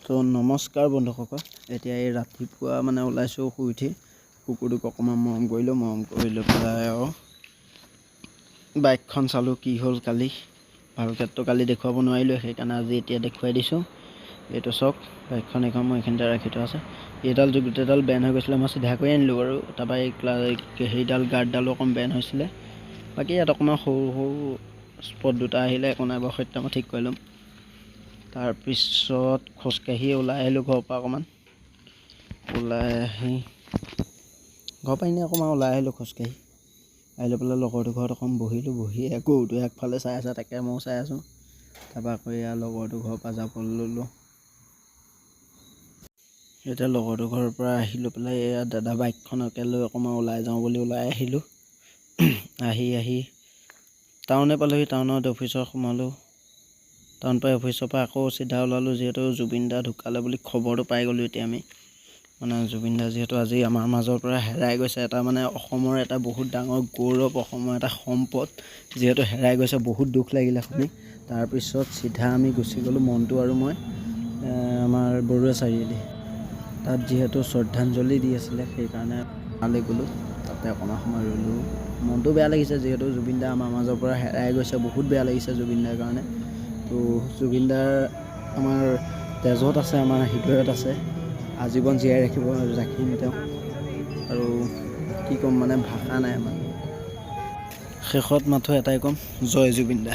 তো নমস্কাৰ বন্ধুসকল, এতিয়া এই ৰাতিপুৱা মানে ওলাইছোঁ শুই উঠি কুকুৰটোক অকণমান মৰম কৰি লৈ পেলাই আৰু বাইকখন চালোঁ কি হ'ল কালি। ভালকৈতো কালি দেখুৱাব নোৱাৰিলোঁ, সেইকাৰণে আজি এতিয়া দেখুৱাই দিছোঁ। এইটো চাওক, বাইকখন এইখন মই এইখিনিতে ৰাখি থোৱা আছে। এইডাল গোটেইডাল বেন হৈ গৈছিলে, মই চিধা কৰি আনিলোঁ বাৰু। তাৰপৰা এই সেইডাল গাৰ্ডডালো অকণ বেন হৈছিলে। বাকী ইয়াত অকণমান সৰু সৰু স্পট দুটা আহিলে, একো নাই বাৰু, সৈতে মই ঠিক কৰি ল'ম। তাৰপিছত খোজকাঢ়ি ওলাই আহিলোঁ ঘৰৰ পৰা অকণমান। ওলাই আহি ঘৰৰ পৰা এনেই অকণমান ওলাই আহিলোঁ খোজকাঢ়ি। আহি লৈ পেলাই লগৰটোৰ ঘৰত অকণ বহিলোঁ। বহি গৰুটোৱে আগফালে চাই আছে, তাকে ময়ো চাই আছোঁ। তাৰপৰা আকৌ এয়া লগৰটোৰ ঘৰৰ পৰা যাবলৈ ল'লোঁ। এতিয়া লগৰটোৰ ঘৰৰ পৰা আহি লৈ পেলাই এয়া দাদা বাইকখনকে লৈ অকণমান ওলাই যাওঁ বুলি ওলাই আহিলোঁ। আহি টাউনে পালোঁহি। টাউনত অফিচত সোমালোঁ। টাউন পাই অফিচৰ পৰা আকৌ চিধা ওলালোঁ, যিহেতু জুবিন দা ঢুকালে বুলি খবৰটো পাই গ'লোঁ। এতিয়া আমি মানে জুবিন দা যিহেতু আজি আমাৰ মাজৰ পৰা হেৰাই গৈছে, এটা মানে অসমৰ এটা বহুত ডাঙৰ গৌৰৱ, অসমৰ এটা সম্পদ যিহেতু হেৰাই গৈছে, বহুত দুখ লাগিলে শুনি। তাৰপিছত চিধা আমি গুচি গ'লোঁ, মণ্টু আৰু মই, আমাৰ বৰুৱা চাৰিআলি। তাত যিহেতু শ্ৰদ্ধাঞ্জলি দি আছিলে, সেইকাৰণে তালৈ গ'লোঁ। তাতে অকণমান সময় ৰ'লোঁ। মনটো বেয়া লাগিছে, যিহেতু জুবিন দা আমাৰ মাজৰ পৰা হেৰাই গৈছে, বহুত বেয়া লাগিছে জুবিন দাৰ কাৰণে। তো জুবিন দাৰ আমাৰ তেজত আছে, আমাৰ হৃদয়ত আছে, আজীৱন জীয়াই ৰাখিম তেওঁ। আৰু কি ক'ম, মানে ভাষা নাই আমাৰ। শেষত মাথো এটাই ক'ম, জয় জুবিন দা।